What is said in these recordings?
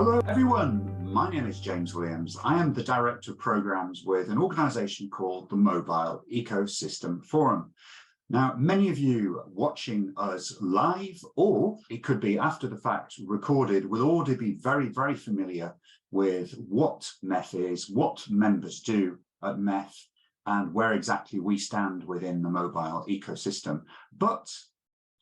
Hello everyone, my name is James Williams. I am the Director of Programs with an organisation called the Mobile Ecosystem Forum. Now, many of you watching us live, or it could be after the fact recorded, will already be very, very familiar with what MEF is, what members do at MEF, and where exactly we stand within the mobile ecosystem. But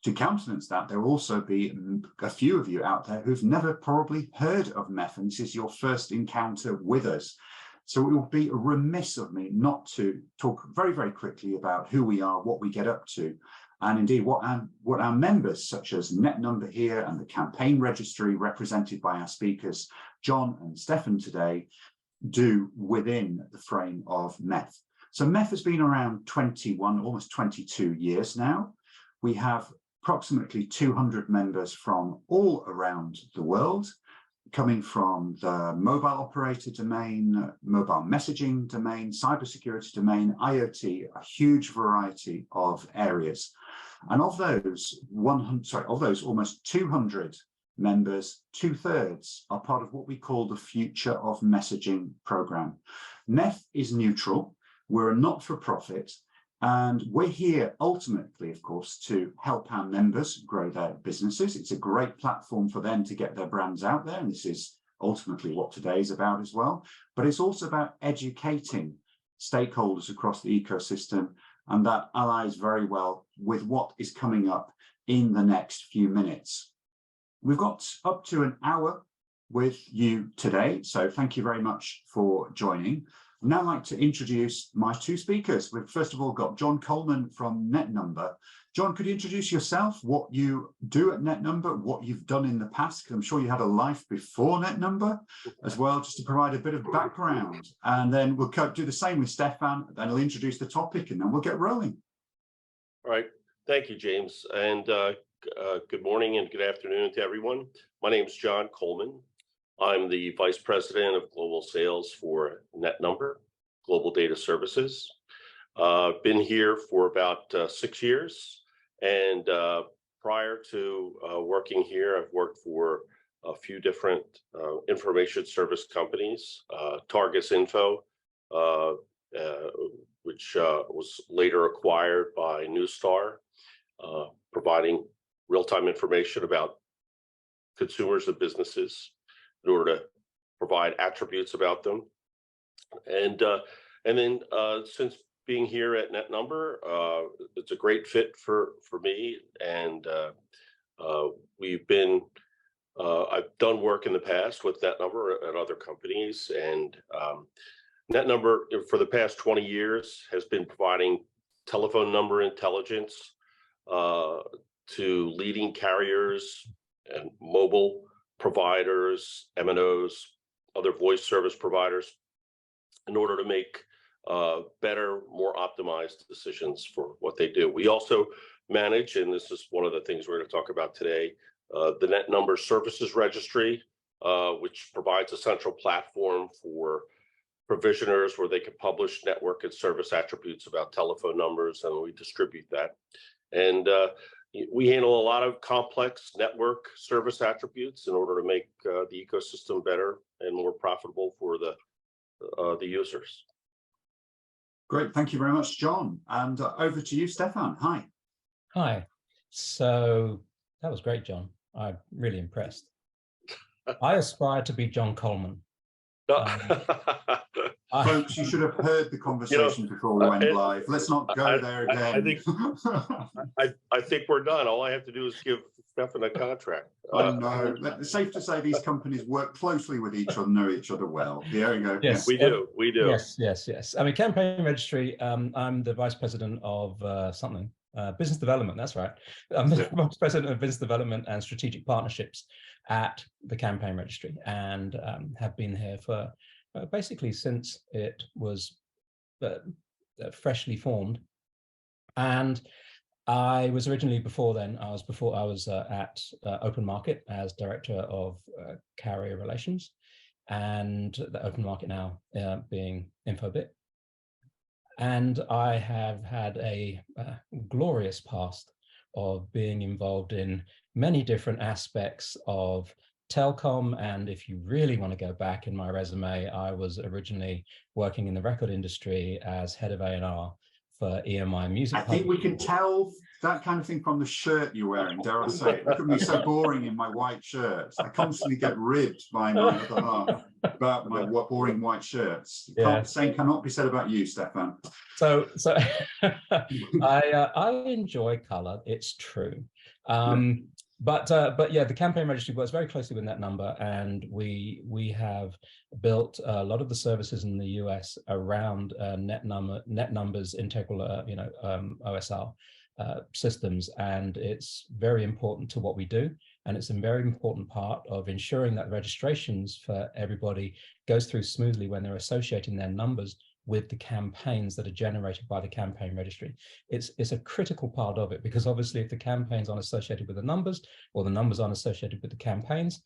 to countenance that, there will also be a few of you out there who've never probably heard of MEF, and this is your first encounter with us. So it will be remiss of me not to talk very, very quickly about who we are, what we get up to, and indeed what our members, such as netnumber here and the campaign registry represented by our speakers, John and Stefan today, do within the frame of MEF. So MEF has been around 21, almost 22 years now. We have approximately 200 members from all around the world, coming from the mobile operator domain, mobile messaging domain, cybersecurity domain, IoT, a huge variety of areas. And of those almost 200 members, 2/3 are part of what we call the Future of Messaging program. MEF is neutral. We're a not-for-profit. And we're here ultimately, of course, to help our members grow their businesses. It's a great platform for them to get their brands out there. And this is ultimately what today is about as well. But it's also about educating stakeholders across the ecosystem. And that allies very well with what is coming up in the next few minutes. We've got up to an hour with you today. So thank you very much for joining. I'd now like to introduce my two speakers. We've first of all got John Coleman from netnumber. John, could you introduce yourself, what you do at netnumber, what you've done in the past, because I'm sure you had a life before netnumber as well, just to provide a bit of background. And then we'll do the same with Stefan, then he'll introduce the topic and then we'll get rolling. All right, thank you, James. And good morning and good afternoon to everyone. My name is John Coleman. I'm the Vice President of Global Sales for netnumber, Global Data Services. Been here for about 6 years, and prior to working here, I've worked for a few different information service companies, Targus Info, which was later acquired by Neustar, providing real-time information about consumers and businesses in order to provide attributes about them. And then since being here at netnumber, it's a great fit for me. And I've done work in the past with netnumber at other companies, and netnumber for the past 20 years has been providing telephone number intelligence to leading carriers and mobile providers, MNOs, other voice service providers, in order to make better, more optimized decisions for what they do. We also manage, and this is one of the things we're going to talk about today, the netnumber services registry, which provides a central platform for provisioners where they can publish network and service attributes about telephone numbers, and we distribute that. And we handle a lot of complex network service attributes in order to make the ecosystem better and more profitable for the users. Great, thank you very much, John. And over to you, Stefan. Hi. Hi. So that was great, John. I'm really impressed. I aspire to be John Coleman. Folks, you should have heard the conversation before we went live. Let's not go there again. I think we're done. All I have to do is give Stefan a contract. I know. It's safe to say these companies work closely with each other, know each other well. There you go. Yes, we do. We do. Yes. I mean, campaign registry. I'm the vice president of business development. That's right. I'm the vice president of business development and strategic partnerships at the campaign registry, and have been here for basically since it was freshly formed. And I was originally I was at Open Market as director of carrier relations, and the Open Market now being Infobit. And I have had a glorious past of being involved in many different aspects of telcom. And if you really want to go back in my resume, I was originally working in the record industry as head of A&R for EMI Music. I think we can tell that kind of thing from the shirt you're wearing, dare I say it. Look at me, so boring in my white shirts. I constantly get ribbed by my other half about my boring white shirts. Same cannot be said about you, Stefan. So I enjoy color. It's true. But yeah, the campaign registry works very closely with NetNumber, and we have built a lot of the services in the US around NetNumber's integral OSR systems, and it's very important to what we do, and it's a very important part of ensuring that registrations for everybody goes through smoothly when they're associating their numbers with the campaigns that are generated by the campaign registry. It's a critical part of it, because obviously if the campaigns aren't associated with the numbers, or the numbers aren't associated with the campaigns,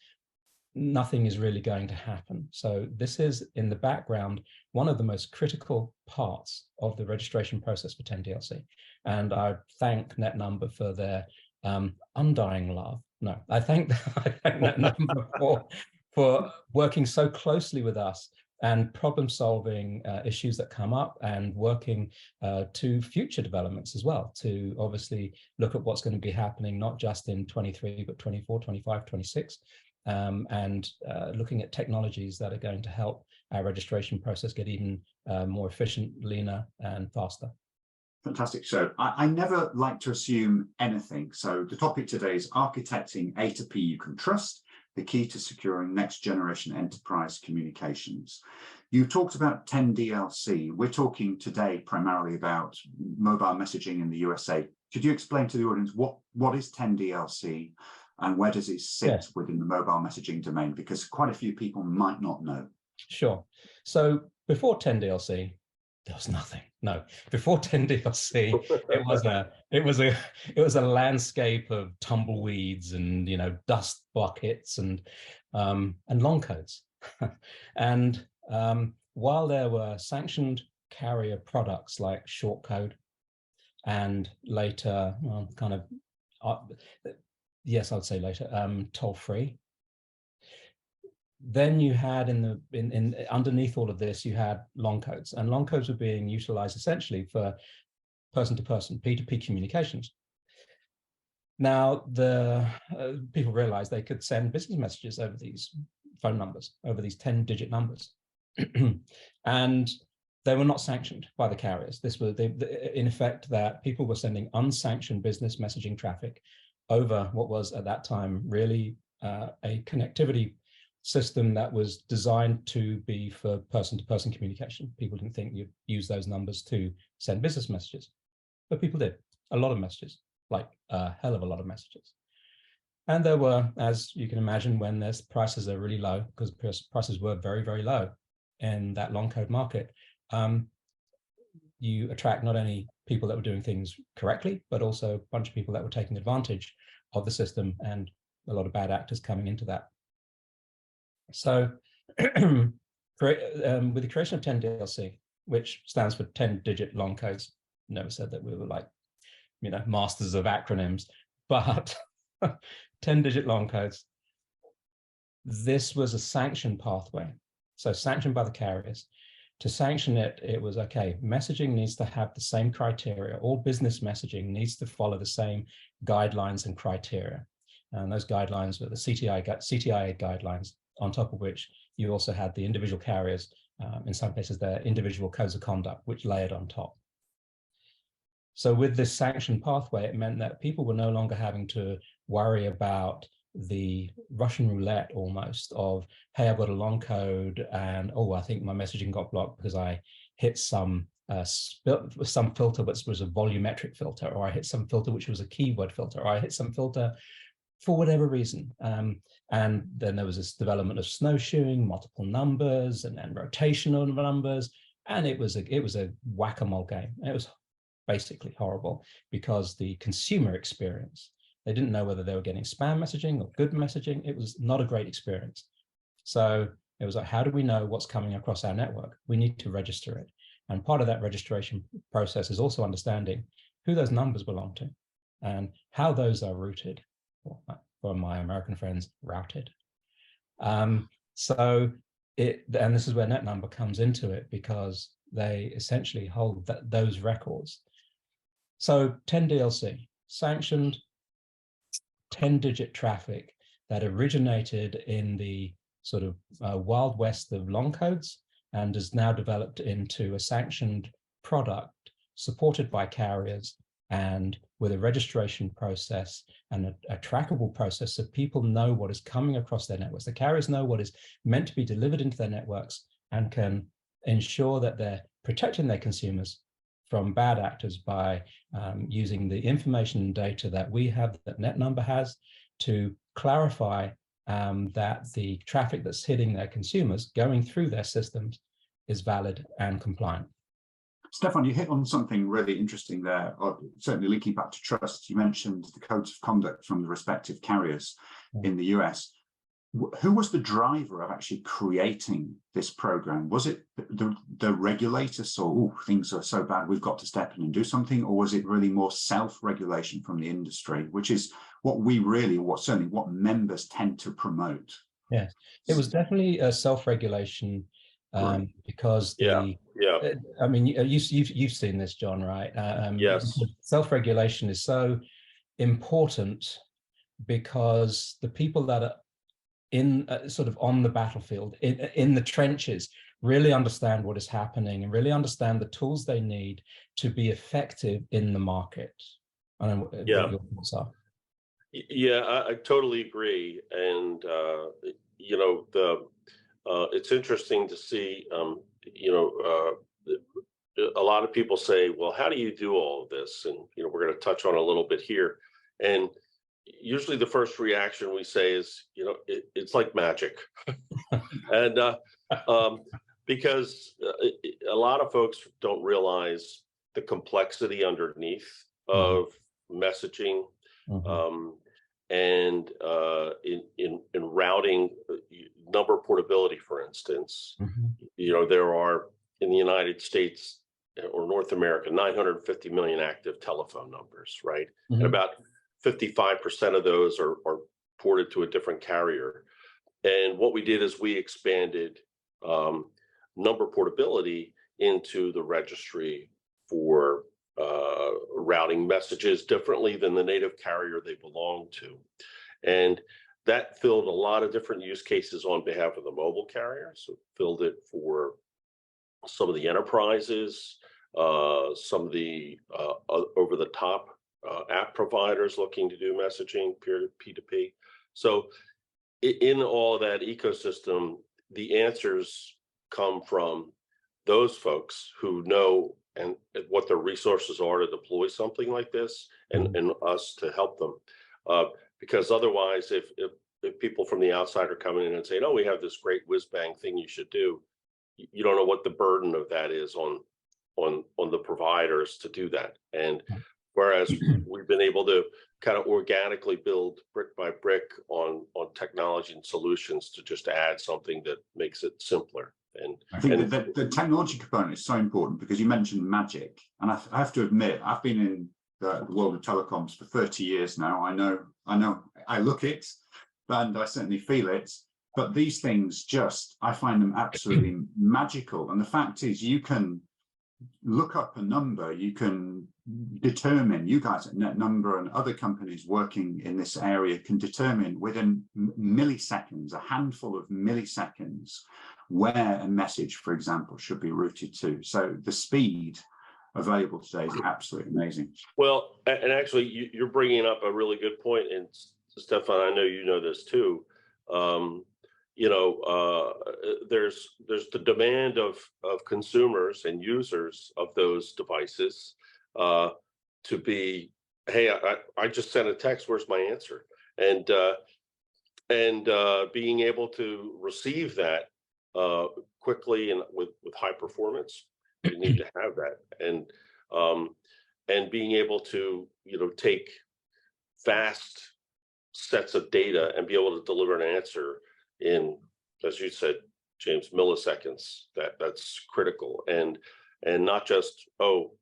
nothing is really going to happen. So this is, in the background, one of the most critical parts of the registration process for 10DLC. And I thank NetNumber for their undying love. No, I thank NetNumber for working so closely with us and problem solving issues that come up, and working to future developments as well, to obviously look at what's going to be happening, not just in 23, but 24, 25, 26, and looking at technologies that are going to help our registration process get even more efficient, leaner, and faster. Fantastic. So I never like to assume anything. So the topic today is architecting A2P You Can Trust, the key to securing next generation enterprise communications. You talked about 10DLC. We're talking today primarily about mobile messaging in the USA. Could you explain to the audience what is 10DLC and where does it sit within the mobile messaging domain? Because quite a few people might not know. Sure. So before 10DLC, there was nothing. No, before 10DLC, it was a landscape of tumbleweeds and dust buckets and long codes. And while there were sanctioned carrier products like shortcode, and later, yes, I would say later, toll-free. Then you had underneath all of this, you had long codes, and long codes were being utilized essentially for person-to-person, P2P communications. Now, the people realized they could send business messages over these phone numbers, over these 10-digit numbers, and they were not sanctioned by the carriers. This was, in effect, that people were sending unsanctioned business messaging traffic over what was at that time really a connectivity system that was designed to be for person-to-person communication. People didn't think you'd use those numbers to send business messages, but people did. A lot of messages, like a hell of a lot of messages. And there were, as you can imagine, when there's prices are really low, because prices were very, very low in that long code market, you attract not only people that were doing things correctly, but also a bunch of people that were taking advantage of the system, and a lot of bad actors coming into that. So with the creation of 10DLC, which stands for 10-digit long codes, never said that we were like, masters of acronyms, but 10-digit long codes, this was a sanctioned pathway. So sanctioned by the carriers. To sanction it, it was, okay, messaging needs to have the same criteria. All business messaging needs to follow the same guidelines and criteria. And those guidelines were the CTIA guidelines, on top of which you also had the individual carriers, in some cases, their individual codes of conduct, which layered on top. So with this sanctioned pathway, it meant that people were no longer having to worry about the Russian roulette almost of, hey, I've got a long code and, oh, I think my messaging got blocked because I hit some filter which was a volumetric filter, or I hit some filter which was a keyword filter, or I hit some filter for whatever reason. And then there was this development of snowshoeing, multiple numbers, and then rotational numbers, and it was a whack-a-mole game. It was basically horrible, because the consumer experience, they didn't know whether they were getting spam messaging or good messaging. It was not a great experience. So it was like, how do we know what's coming across our network? We need to register it. And part of that registration process is also understanding who those numbers belong to and how those are routed, for my American friends, routed. So and this is where netnumber comes into it, because they essentially hold those records. So 10 DLC, sanctioned 10-digit traffic that originated in the sort of wild west of long codes and is now developed into a sanctioned product supported by carriers and with a registration process and a trackable process, so people know what is coming across their networks. The carriers know what is meant to be delivered into their networks and can ensure that they're protecting their consumers from bad actors by using the information and data that we have, that netnumber has, to clarify that the traffic that's hitting their consumers going through their systems is valid and compliant. Stefan, you hit on something really interesting there, or certainly linking back to trust. You mentioned the codes of conduct from the respective carriers in the US. Who was the driver of actually creating this program? Was it the regulator saw, oh, things are so bad, we've got to step in and do something? Or was it really more self-regulation from the industry, which is what we really, certainly what members tend to promote? Yes, it was definitely a self-regulation Right. because I mean, you've seen this, John, right? Yes. Self-regulation is so important because the people that are in sort of on the battlefield, in the trenches, really understand what is happening and really understand the tools they need to be effective in the market. I don't know what your thoughts are. Yeah, I totally agree. And, you know, it's interesting to see, you know, a lot of people say, well, how do you do all of this? And, you know, we're going to touch on a little bit here. And usually the first reaction we say is, you know, it's like magic. And because a lot of folks don't realize the complexity underneath of messaging, and in routing number portability, for instance. You know, there are in the United States or North America 950 million active telephone numbers, right? And about 55% of those are ported to a different carrier. And what we did is we expanded number portability into the registry for routing messages differently than the native carrier they belong to. And that filled a lot of different use cases on behalf of the mobile carriers. So filled it for some of the enterprises, some of the over-the-top app providers looking to do messaging, P2P. So in all that ecosystem, the answers come from those folks who know and what their resources are to deploy something like this, and us to help them. Because otherwise, if people from the outside are coming in and saying, oh, we have this great whiz-bang thing you should do, you don't know what the burden of that is on the providers to do that. And whereas we've been able to kind of organically build brick by brick on technology and solutions to just add something that makes it simpler. And I think that the technology component is so important, because you mentioned magic, and I have to admit, I've been in the world of telecoms for 30 years now. I know, I look it, and I certainly feel it. But these things I find them absolutely magical. And the fact is, you can look up a number, you can determine, you guys at netnumber and other companies working in this area can determine within milliseconds, a handful of milliseconds, where a message, for example, should be routed to. So the speed available today is absolutely amazing. Well, and actually, you're bringing up a really good point. And Stefan, I know you know this too. You know, there's the demand of consumers and users of those devices to be, hey, I just sent a text, where's my answer? And being able to receive that quickly and with high performance, you need to have that. And being able to, you know, take fast sets of data and be able to deliver an answer in, as you said, James, milliseconds, that's critical. And not just, oh,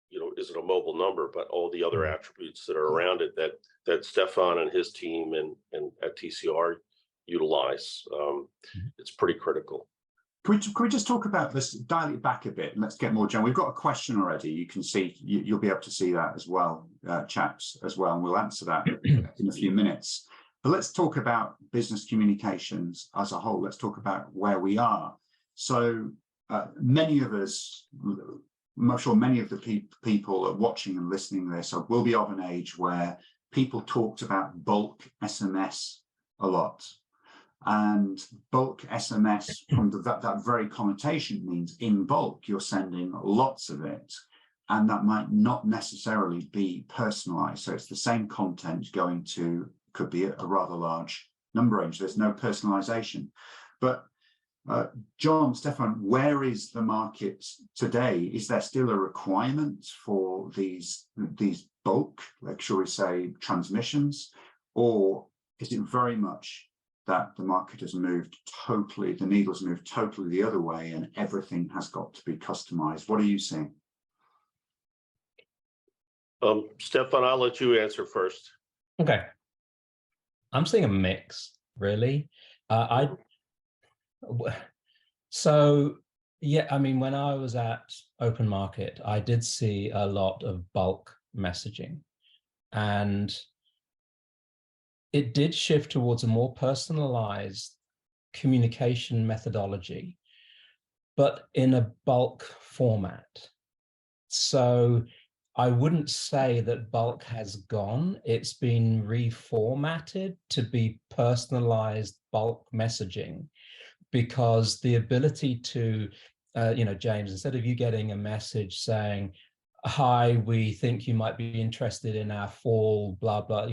you know, is it a mobile number, but all the other attributes that are around it that Stefan and his team and at TCR utilize. It's pretty critical. Can we just talk about this, dial it back a bit, and let's get more general. We've got a question already. You can see, you'll be able to see that as well, chaps, as well, and we'll answer that in a few minutes. But let's talk about business communications as a whole. Let's talk about where we are. So many of us, I'm sure many of the people are watching and listening to this will be of an age where people talked about bulk SMS a lot. And bulk SMS, from that very connotation, means in bulk, you're sending lots of it. And that might not necessarily be personalized. So it's the same content going to, could be a rather large number range. There's no personalization. But John, Stefan, where is the market today? Is there still a requirement for these bulk, like shall we say, transmissions? Or is it very much that the market has moved totally, the needle's moved totally the other way, and everything has got to be customized? What are you seeing? Stefan, I'll let you answer first. Okay. I'm seeing a mix, really. So, yeah, I mean, when I was at Open Market, I did see a lot of bulk messaging, and it did shift towards a more personalized communication methodology, but in a bulk format. So I wouldn't say that bulk has gone. It's been reformatted to be personalized bulk messaging, because the ability to, James, instead of you getting a message saying, hi, we think you might be interested in our fall, blah, blah,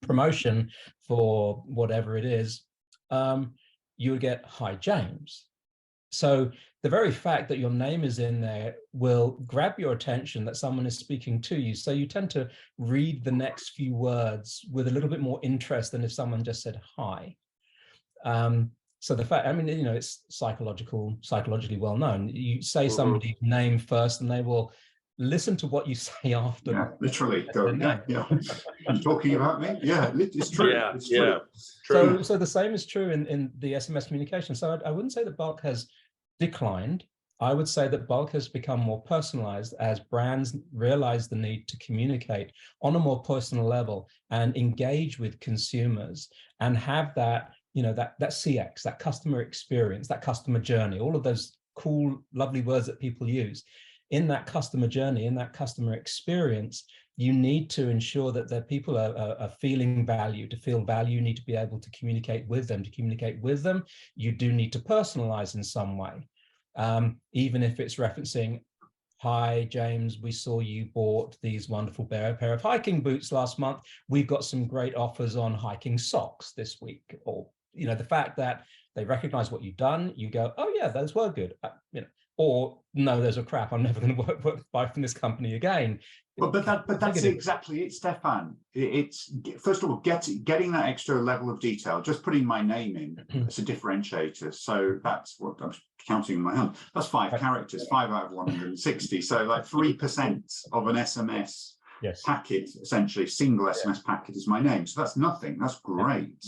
promotion for whatever it is, you would get, hi, James. So the very fact that your name is in there will grab your attention, that someone is speaking to you. So you tend to read the next few words with a little bit more interest than if someone just said hi. So the fact, I mean, it's psychologically well known. You say somebody's name first and they will listen to what you say after. Yeah, literally. Go, yeah. You're talking about me? Yeah, it's true. Yeah, it's true. Yeah, true. So the same is true in the SMS communication. So I wouldn't say that bulk has declined. I would say that bulk has become more personalized as brands realize the need to communicate on a more personal level and engage with consumers and have that, that CX, that customer experience, that customer journey, all of those cool, lovely words that people use. In that customer journey, in that customer experience, you need to ensure that the people are feeling value. To feel value, you need to be able to communicate with them. To communicate with them, you do need to personalize in some way. Even if it's referencing, hi, James, we saw you bought these wonderful pair of hiking boots last month. We've got some great offers on hiking socks this week. Or, the fact that they recognize what you've done, you go, oh yeah, those were good. Or no, those are crap. I'm never going to buy from this company again. But that's exactly it, Stefan. It's first of all getting that extra level of detail. Just putting my name in as a differentiator. So that's what I'm counting in my hand. That's 5 characters, 5 out of 160. So like 3% of an SMS packet, essentially single SMS packet, is my name. So that's nothing. That's great.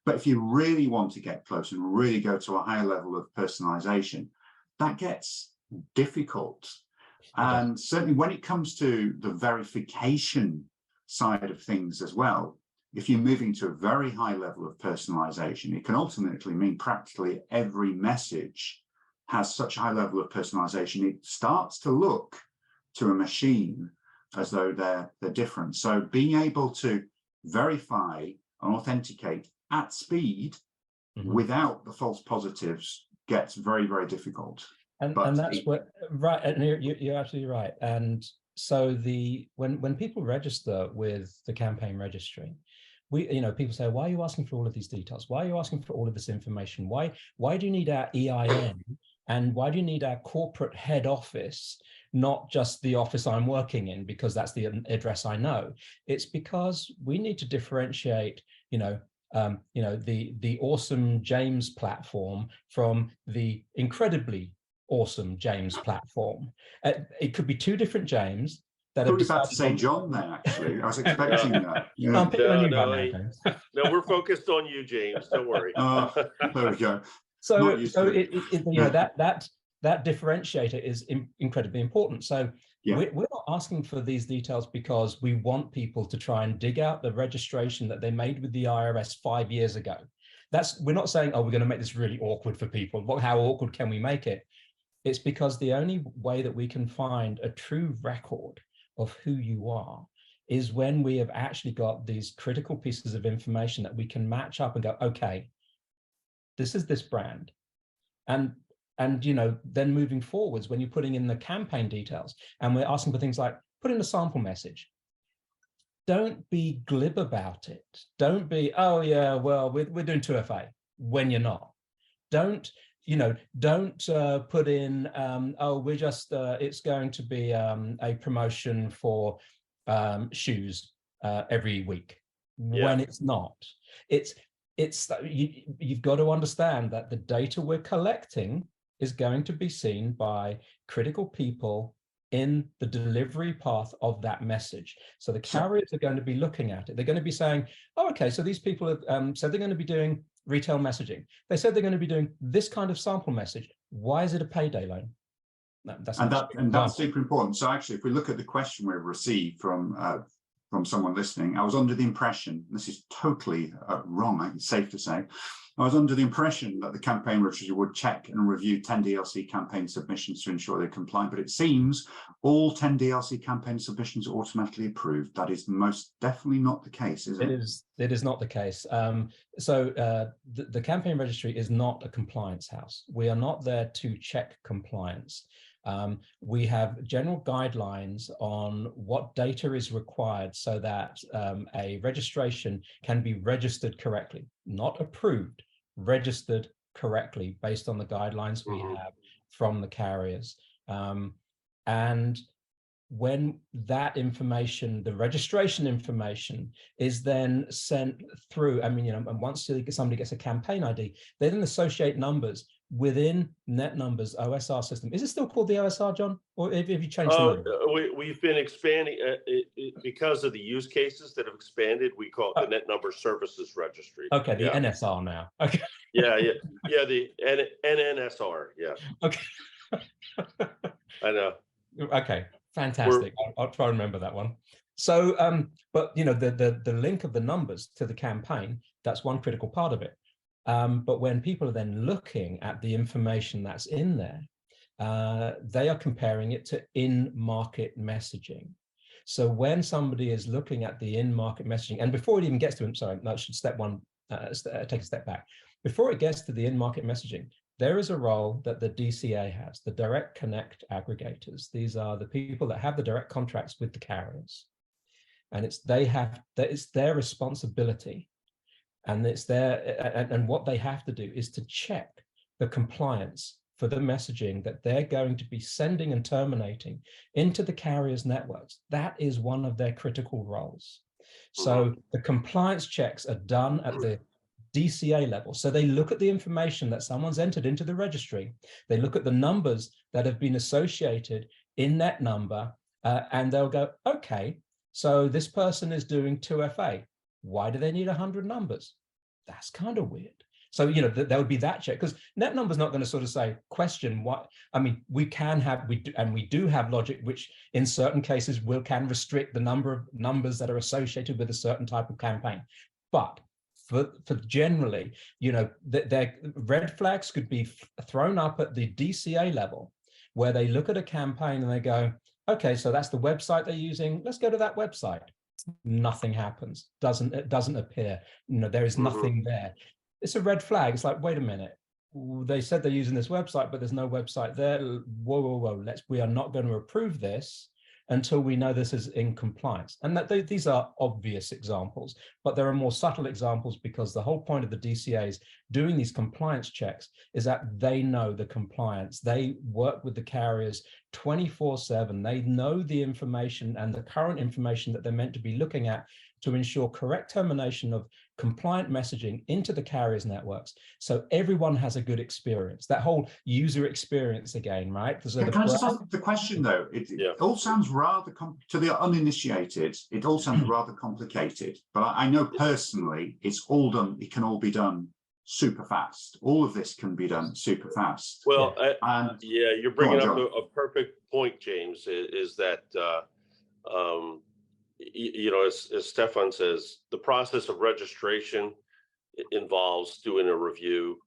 But if you really want to get close and really go to a higher level of personalization, that gets difficult. And certainly when it comes to the verification side of things as well, if you're moving to a very high level of personalization, it can ultimately mean practically every message has such a high level of personalization, it starts to look to a machine as though they're different. So being able to verify and authenticate at speed without the false positives gets very, very difficult. And that's what, right, and you're absolutely right. And so when people register with the campaign registry, people say, why are you asking for all of these details? Why are you asking for all of this information? Why do you need our EIN? And why do you need our corporate head office, not just the office I'm working in, because that's the address I know? It's because we need to differentiate, the awesome James platform from the incredibly awesome James platform. It could be 2 different James. that I have was about to decided say John there, actually. I was expecting that. No, Yeah. I'm picking on you No, right now, James. No, we're focused on you, James. Don't worry. There we go. So, Not used to it. you know, that differentiator is incredibly important. So Yeah. we're not asking for these details because we want people to try and dig out the registration that they made with the IRS 5 years ago. We're not saying, oh, we're going to make this really awkward for people. How awkward can we make it? It's because the only way that we can find a true record of who you are is when we have actually got these critical pieces of information that we can match up and go, okay, this is this brand. And you know, then moving forwards, when you're putting in the campaign details and we're asking for things like, put in a sample message. Don't be glib about it. Don't be, oh yeah, well, we're doing 2FA when you're not. Don't put in, oh, we're just, it's going to be a promotion for shoes every week, when it's not. You've got to understand that the data we're collecting is going to be seen by critical people in the delivery path of that message. So the carriers are going to be looking at it. They're going to be saying, oh, okay, so these people have said they're going to be doing retail messaging. They said they're going to be doing this kind of sample message. Why is it a payday loan? That's super important. So actually, if we look at the question we've received from someone listening, I was under the impression, this is totally wrong, I think it's safe to say, I was under the impression that the campaign registry would check and review 10 DLC campaign submissions to ensure they're compliant, but it seems all 10 DLC campaign submissions are automatically approved. That is most definitely not the case, is it? It is not the case. The campaign registry is not a compliance house. We are not there to check compliance. We have general guidelines on what data is required so that a registration can be registered correctly, not approved, registered correctly based on the guidelines we have from the carriers. And when that information, the registration information, is then sent through, I mean, you know, and once somebody gets a campaign ID, they then associate numbers within netnumber's OSR system. Is it still called the OSR, John? Or have you changed the name? We've been expanding because of the use cases that have expanded. We call it the netnumber services registry. Okay, the NSR now. Okay. The NNSR. Yeah. Okay. I know. Okay, fantastic. I'll try and remember that one. So, but you know, the link of the numbers to the campaign, that's one critical part of it. But when people are then looking at the information that's in there, they are comparing it to in-market messaging. So when somebody is looking at the in-market messaging, and before it even gets to them, sorry, no, I should take a step back. Before it gets to the in-market messaging, there is a role that the DCA has, the direct connect aggregators. These are the people that have the direct contracts with the carriers. And it's their responsibility. And and what they have to do is to check the compliance for the messaging that they're going to be sending and terminating into the carriers' networks. That is one of their critical roles. So the compliance checks are done at the DCA level. So they look at the information that someone's entered into the registry. They look at the numbers that have been associated in that number, and they'll go, okay, so this person is doing 2FA. Why do they need 100 numbers? That's kind of weird. So, you know, there would be that check, because netnumber's not going to sort of say, question what, I mean, we do have logic, which in certain cases can restrict the number of numbers that are associated with a certain type of campaign. But for generally, you know, their red flags could be thrown up at the DCA level, where they look at a campaign and they go, okay, so that's the website they're using. Let's go to that website. Nothing happens. It doesn't appear. You know, there is nothing there. It's a red flag. It's like, wait a minute. They said they're using this website, but there's no website there. Whoa. We are not going to approve this until we know this is in compliance. And that these are obvious examples, but there are more subtle examples, because the whole point of the DCAs doing these compliance checks is that they know the compliance. They work with the carriers 24/7. They know the information and the current information that they're meant to be looking at to ensure correct termination of compliant messaging into the carriers' networks, so everyone has a good experience. That whole user experience again, right? So Can I just ask the question though? It all sounds rather to the uninitiated. It all sounds rather complicated. But I know personally, it's all done. It can all be done super fast. All of this can be done super fast. Well, yeah, you're bringing up a perfect point, James. Is that you know, as Stefan says, the process of registration involves doing a review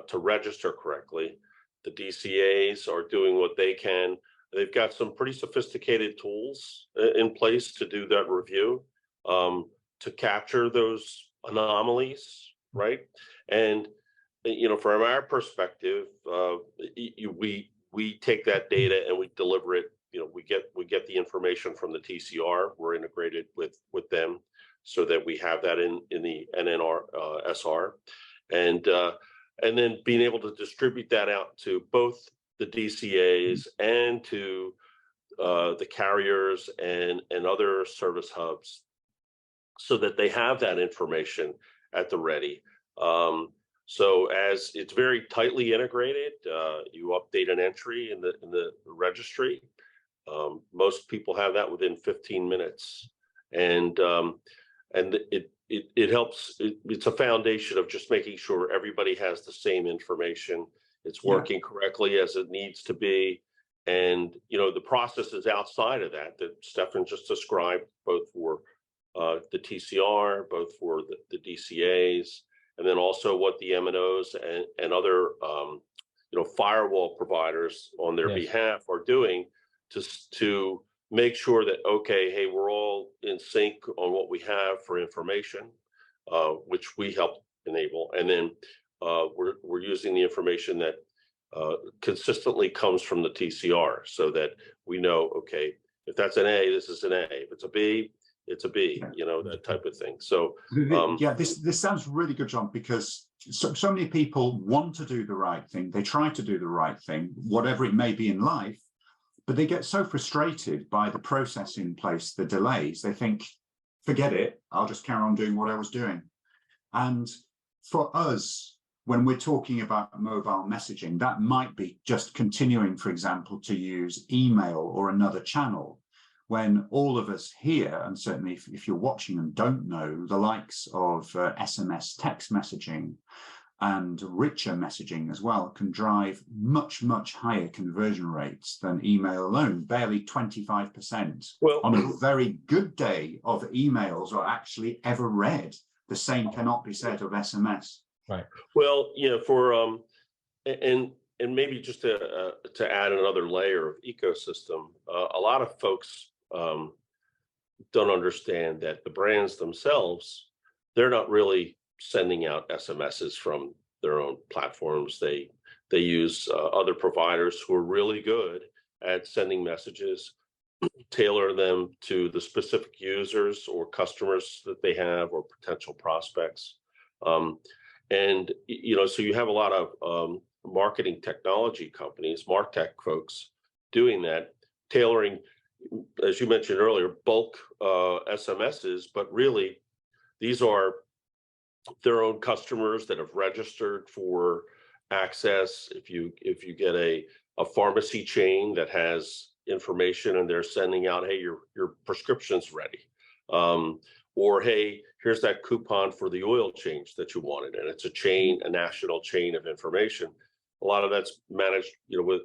to register correctly. The DCAs are doing what they can. They've got some pretty sophisticated tools in place to do that review, to capture those anomalies, right? And you know, from our perspective, we take that data and we deliver it. You know, we get the information from the TCR. We're integrated with them, so that we have that in the NNR SR, and then being able to distribute that out to both the DCAs and to the carriers and other service hubs, so that they have that information at the ready. So as it's very tightly integrated, you update an entry in the registry. Most people have that within 15 minutes, and it helps. It's a foundation of just making sure everybody has the same information. It's working correctly as it needs to be, and you know, the processes outside of that Stefan just described, both for the TCR, both for the DCAs, and then also what the MNOs and other you know, firewall providers on their behalf are doing to make sure that, okay, hey, we're all in sync on what we have for information, which we help enable, and then we're using the information that consistently comes from the TCR, so that we know, okay, if that's an A, this is an A. If it's a B, it's a B. You know, that type of thing. So yeah, this sounds really good, John, because so many people want to do the right thing. They try to do the right thing, whatever it may be in life. But they get so frustrated by the process in place, the delays. They think, forget it, I'll just carry on doing what I was doing. And for us, when we're talking about mobile messaging, that might be just continuing, for example, to use email or another channel, when all of us here, and certainly if you're watching and don't know, the likes of SMS text messaging and richer messaging as well can drive much, much higher conversion rates than email alone, barely 25%. Well, on a very good day of emails are actually ever read. The same cannot be said of SMS. Right. Well, you know, for and maybe just to add another layer of ecosystem, a lot of folks don't understand that the brands themselves, they're not really sending out SMSs from their own platforms. They use other providers who are really good at sending messages, tailor them to the specific users or customers that they have or potential prospects. And you know, so you have a lot of marketing technology companies, MarTech folks, doing that, tailoring, as you mentioned earlier, bulk SMSs, but really these are their own customers that have registered for access. If you get a pharmacy chain that has information and they're sending out, hey, your prescription's ready, or hey, here's that coupon for the oil change that you wanted, and it's a chain, a national chain of information. A lot of that's managed, you know,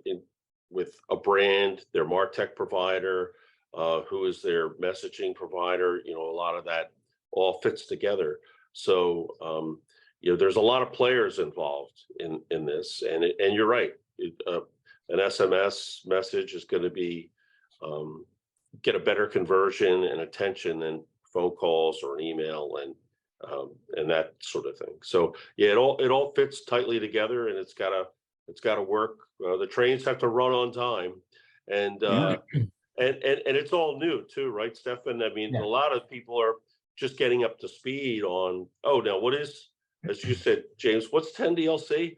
with a brand, their MarTech provider, who is their messaging provider. You know, a lot of that all fits together. So, you know, there's a lot of players involved in this, and you're right. An SMS message is going to be get a better conversion and attention than phone calls or an email and that sort of thing. So yeah, it all fits tightly together, and it's got to work. The trains have to run on time, and it's all new too, right, Stefan? I mean, a lot of people are just getting up to speed on, oh, now what is, as you said, James, what's 10 DLC?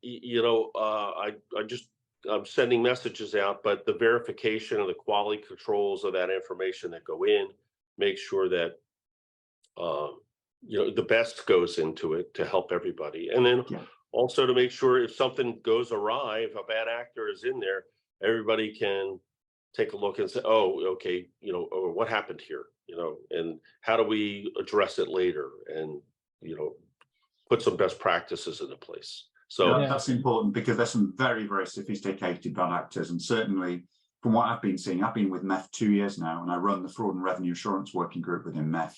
You know, I just sending messages out, but the verification of the quality controls of that information that go in, make sure that the best goes into it to help everybody, and then also to make sure if something goes awry, if a bad actor is in there, everybody can take a look and say, oh, okay, what happened here, and how do we address it later, and put some best practices into place. So that's important, because there's some very, very sophisticated bad actors, and certainly from what I've been seeing, I've been with MEF 2 years now, and I run the Fraud and Revenue Assurance Working Group within MEF.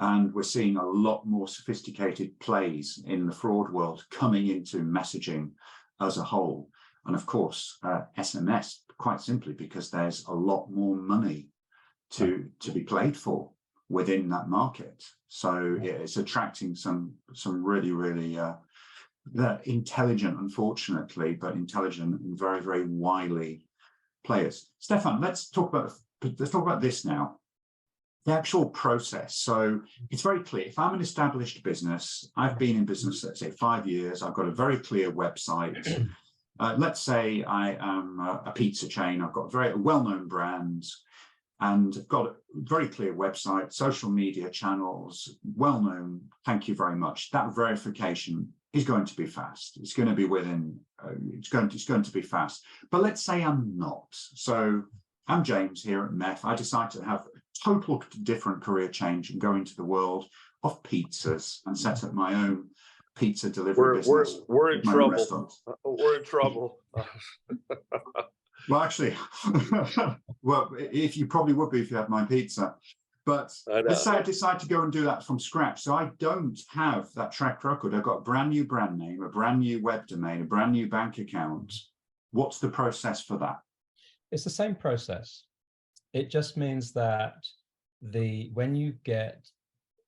And we're seeing a lot more sophisticated plays in the fraud world coming into messaging as a whole. And of course, SMS, quite simply because there's a lot more money to be played for within that market. So it's attracting some really, really intelligent, unfortunately, but intelligent and very, very wily players. Stefan, let's talk about this now. The actual process. So it's very clear. If I'm an established business, I've been in business, let's say 5 years, I've got a very clear website. Let's say I am a pizza chain. I've got very well-known brands and got a very clear website, social media channels, well-known. Thank you very much. That verification is going to be fast. It's going to be within, it's going to be fast. But let's say I'm not. So I'm James here at MEF. I decide to have a total different career change and go into the world of pizzas and set up my own pizza delivery business. We're in trouble. We're in trouble. Well, actually, well, if you probably would be if you had my pizza. But let's say I decide to go and do that from scratch. So I don't have that track record. I've got a brand new brand name, a brand new web domain, a brand new bank account. What's the process for that? It's the same process. It just means that when you get,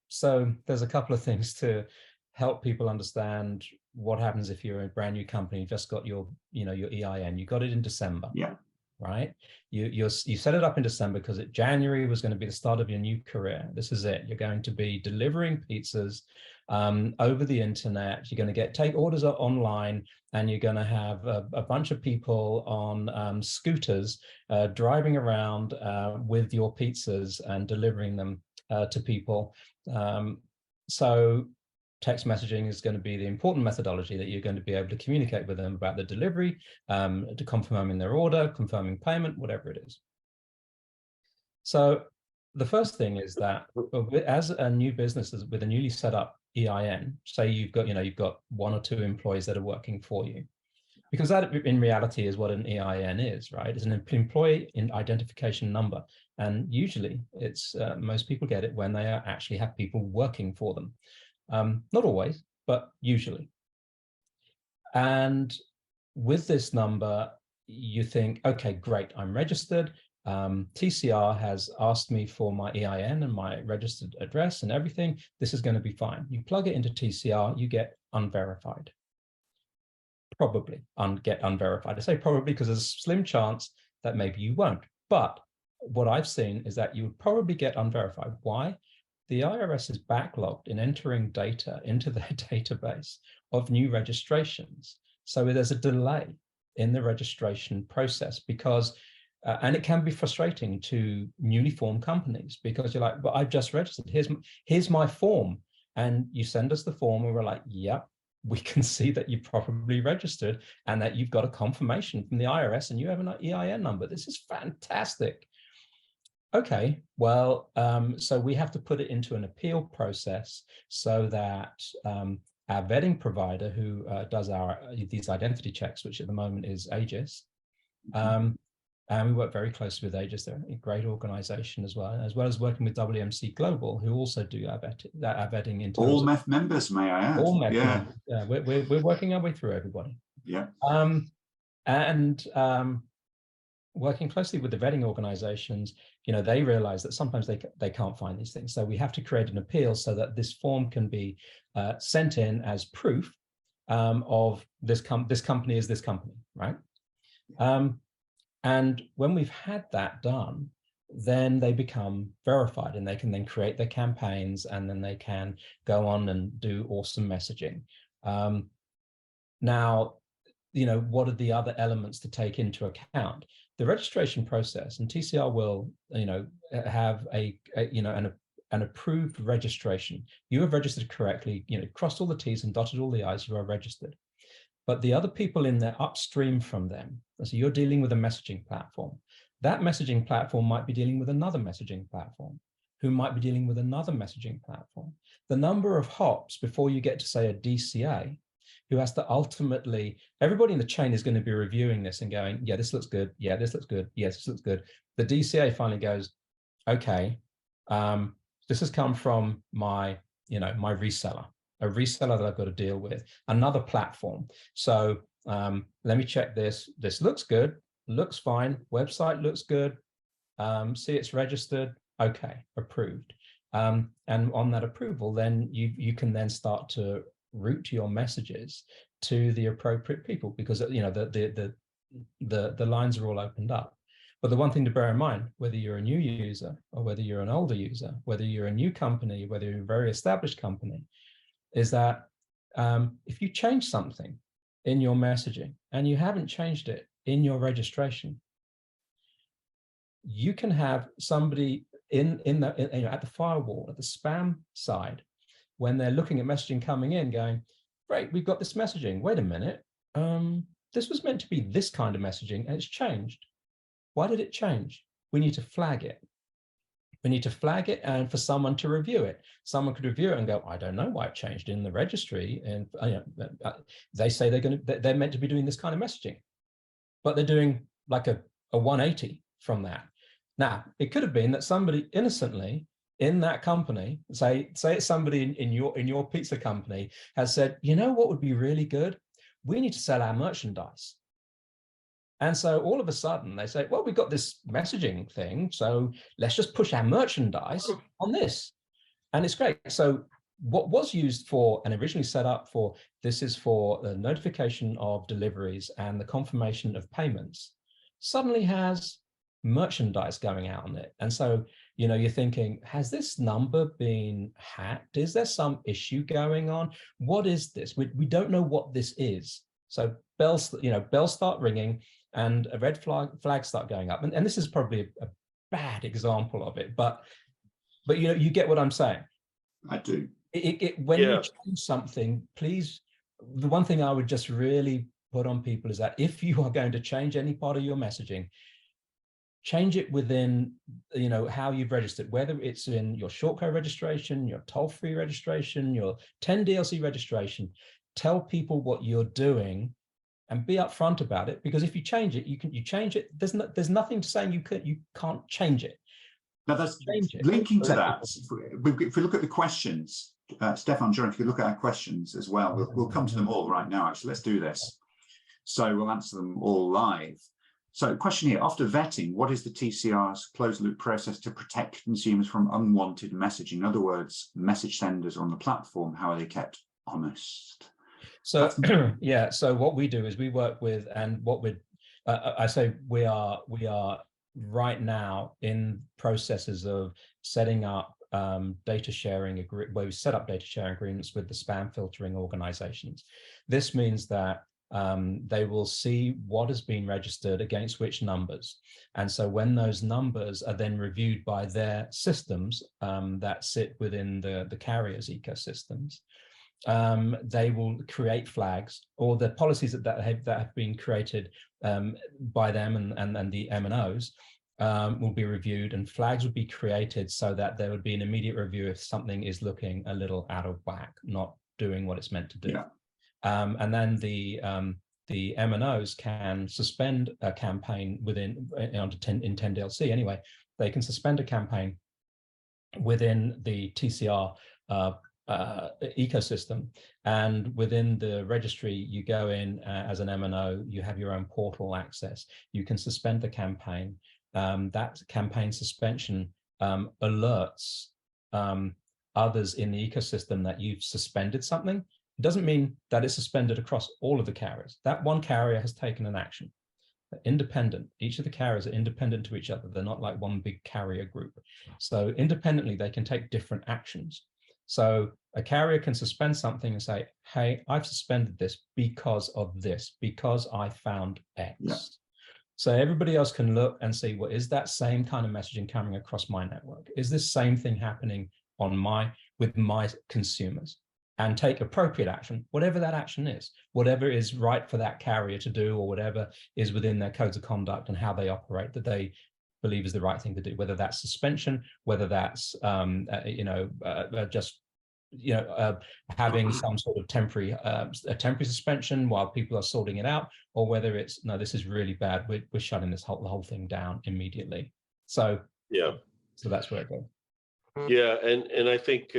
so there's a couple of things to help people understand what happens if you're a brand new company, you just got your EIN, you got it in December. Yeah. Right? You set it up in December because January was going to be the start of your new career. This is it. You're going to be delivering pizzas over the internet. You're going to take orders online, and you're going to have a bunch of people on scooters driving around with your pizzas and delivering them to people. So text messaging is going to be the important methodology that you're going to be able to communicate with them about the delivery, to confirming their order, confirming payment, whatever it is. So the first thing is that as a new business with a newly set up EIN, say you've got 1 or 2 employees that are working for you, because that in reality is what an EIN is, right? It's an employee identification number. And usually it's most people get it when they actually have people working for them. Not always, but usually. And with this number, you think, okay, great, I'm registered. TCR has asked me for my EIN and my registered address and everything. This is going to be fine. You plug it into TCR, you get unverified. Probably get unverified. I say probably because there's a slim chance that maybe you won't. But what I've seen is that you would probably get unverified. Why? The IRS is backlogged in entering data into their database of new registrations. So there's a delay in the registration process because, and it can be frustrating to newly formed companies because you're like, but I've just registered, here's my form. And you send us the form and we're like, yep, we can see that you probably registered and that you've got a confirmation from the IRS and you have an EIN number. This is fantastic. Okay, well, so we have to put it into an appeal process so that our vetting provider who does these identity checks, which at the moment is Aegis, and we work very closely with Aegis. They're a great organization as well as working with WMC Global, who also do our vetting in terms all MEF members, may I add? All MEF members. Yeah, we're working our way through everybody. Yeah. Working closely with the vetting organizations, they realize that sometimes they can't find these things. So we have to create an appeal so that this form can be sent in as proof of this company is this company, right? And when we've had that done, then they become verified and they can then create their campaigns and then they can go on and do awesome messaging. Now, what are the other elements to take into account? The registration process, and TCR will, have an approved registration. You have registered correctly, crossed all the T's and dotted all the I's, you are registered. But the other people in there upstream from them, so you're dealing with a messaging platform. That messaging platform might be dealing with another messaging platform, who might be dealing with another messaging platform. The number of hops before you get to, say, a DCA, who has to ultimately, everybody in the chain is going to be reviewing this and going, yeah, this looks good. Yeah, this looks good. Yes, this looks good. The DCA finally goes, okay, this has come from my reseller, a reseller that I've got to deal with, another platform. So let me check this. This looks good, looks fine. Website looks good. See, it's registered. Okay, approved. And on that approval, then you can then start to route your messages to the appropriate people, because the lines are all opened up. But the one thing to bear in mind, whether you're a new user or whether you're an older user, whether you're a new company, whether you're a very established company, is that if you change something in your messaging and you haven't changed it in your registration, you can have somebody at the firewall, at the spam side, when they're looking at messaging coming in, going, great, we've got this messaging. Wait a minute, this was meant to be this kind of messaging and it's changed. Why did it change? We need to flag it. We need to flag it and for someone to review it. Someone could review it and go, I don't know why it changed in the registry. And they say they're meant to be doing this kind of messaging, but they're doing like a 180 from that. Now, it could have been that somebody innocently in that company, say it's somebody in your pizza company, has said, you know what would be really good? We need to sell our merchandise. And so all of a sudden they say, well, we've got this messaging thing, so let's just push our merchandise on this. And it's great. So what was used for and originally set up for, this is for the notification of deliveries and the confirmation of payments, suddenly has merchandise going out on it. And so, you're thinking, has this number been hacked? Is there some issue going on? What is this? We don't know what this is. So bells start ringing and a red flag start going up. And this is probably a bad example of it, but you get what I'm saying. I do. When you change something, please, the one thing I would just really put on people is that if you are going to change any part of your messaging, change it within, how you've registered, whether it's in your shortcode registration, your toll-free registration, your 10 DLC registration. Tell people what you're doing and be upfront about it, because if you change it, you change it. There's nothing saying you can't change it. Now that's linking to that. If we look at the questions, Stefan, John, if you look at our questions as well, we'll come to them all right now. Actually, let's do this. So we'll answer them all live. So question here, after vetting, what is the TCR's closed loop process to protect consumers from unwanted messaging? In other words, message senders on the platform, how are they kept honest? So yeah, so what we do is we work with, and what I say we are right now in processes of setting up data sharing, where we set up data sharing agreements with the spam filtering organizations. This means that they will see what has been registered against which numbers. And so when those numbers are then reviewed by their systems that sit within the carriers' ecosystems, they will create flags, or the policies that have been created by them and the M&Os will be reviewed, and flags will be created so that there would be an immediate review if something is looking a little out of whack, not doing what it's meant to do. Yeah. And then the M&Os can suspend a campaign in 10 DLC anyway. They can suspend a campaign within the TCR ecosystem, and within the registry, you go in as an M&O, you have your own portal access. You can suspend the campaign. That campaign suspension alerts others in the ecosystem that you've suspended something. It doesn't mean that it's suspended across all of the carriers. That one carrier has taken an action. They're independent. Each of the carriers are independent to each other. They're not like one big carrier group. So independently, they can take different actions. So A carrier can suspend something and say, hey, I've suspended this because of this, because I found X. Yeah. So everybody else can look and see, well, is that same kind of messaging coming across my network? Is this same thing happening with my consumers? And take appropriate action, whatever that action is, whatever is right for that carrier to do, or whatever is within their codes of conduct and how they operate that they believe is the right thing to do, whether that's suspension, whether that's having some sort of temporary suspension while people are sorting it out, or whether it's, no, this is really bad, we're shutting the whole thing down immediately. So yeah, so that's where it goes. Yeah, and I think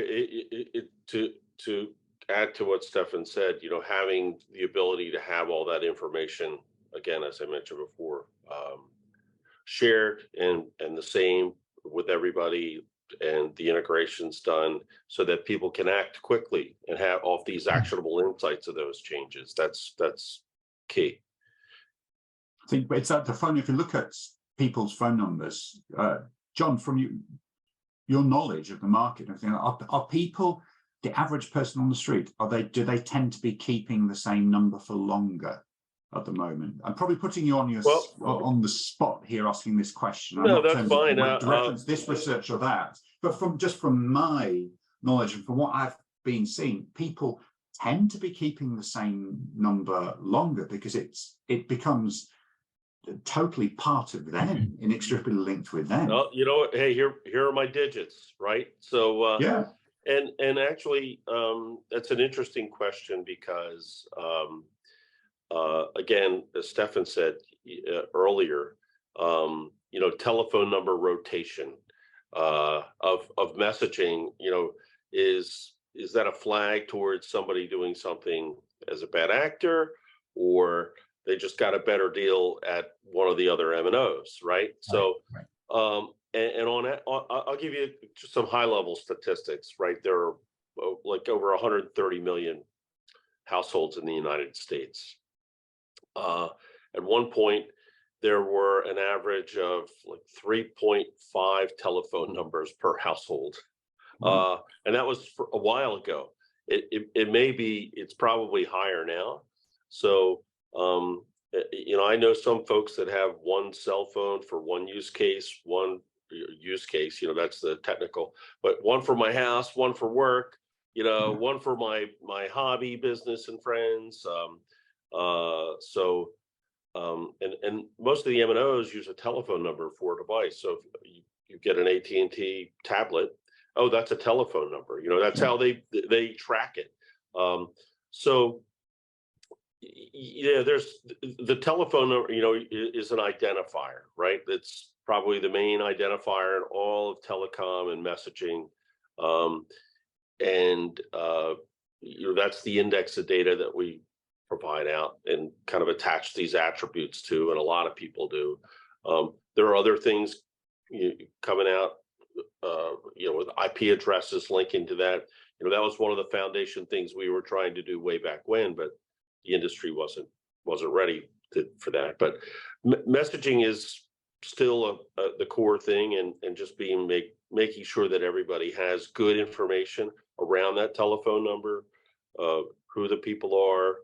to add to what Stefan said, having the ability to have all that information, again, as I mentioned before, shared and the same with everybody, and the integration's done so that people can act quickly and have off these actionable insights of those changes. That's key. I think it's at the phone. If you look at people's phone numbers, John, from your knowledge of the market, I think, are people, the average person on the street, do they tend to be keeping the same number for longer at the moment? I'm probably putting you on the spot here asking this question. No, that's fine. To reference this research or that, but from my knowledge and from what I've been seeing, people tend to be keeping the same number longer because it becomes totally part of them, inextricably linked with them. Well, you know what? Hey, here are my digits, right? So yeah. And actually, that's an interesting question because, again, as Stefan said earlier, telephone number rotation of messaging, is that a flag towards somebody doing something as a bad actor, or they just got a better deal at one of the other MNOs, right? So, and on that, I'll give you just some high-level statistics, right? There are like over 130 million households in the United States. At one point, there were an average of like 3.5 telephone numbers per household. And that was for a while ago. It's probably higher now. So, I know some folks that have one cell phone for one use case, that's the technical, but one for my house, one for work, one for my hobby, business and friends. And most of the MNOs use a telephone number for a device. So if you get an AT&T tablet, oh, that's a telephone number. That's how they track it. There's the telephone number, is an identifier, right? That's probably the main identifier in all of telecom and messaging. That's the index of data that we provide out and kind of attach these attributes to, and a lot of people do. There are other things coming out, with IP addresses linking to that. That was one of the foundation things we were trying to do way back when, but the industry wasn't ready for that. But messaging is still the core thing, and just making sure that everybody has good information around that telephone number, who the people are,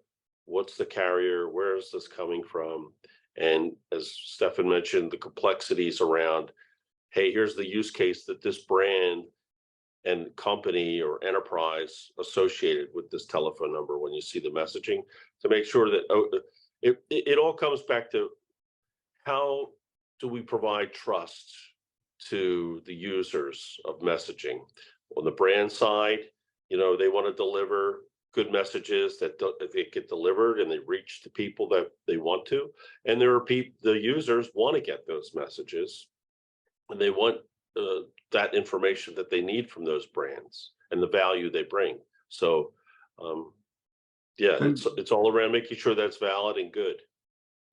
what's the carrier, where is this coming from, and as Stefan mentioned, the complexities around, hey, here's the use case that this brand and company or enterprise associated with this telephone number when you see the messaging, to make sure that it all comes back to how do we provide trust to the users of messaging. On the brand side, they want to deliver good messages that they get delivered and they reach the people that they want to. And there are the users want to get those messages, and they want that information that they need from those brands and the value they bring. So, it's all around making sure that's valid and good.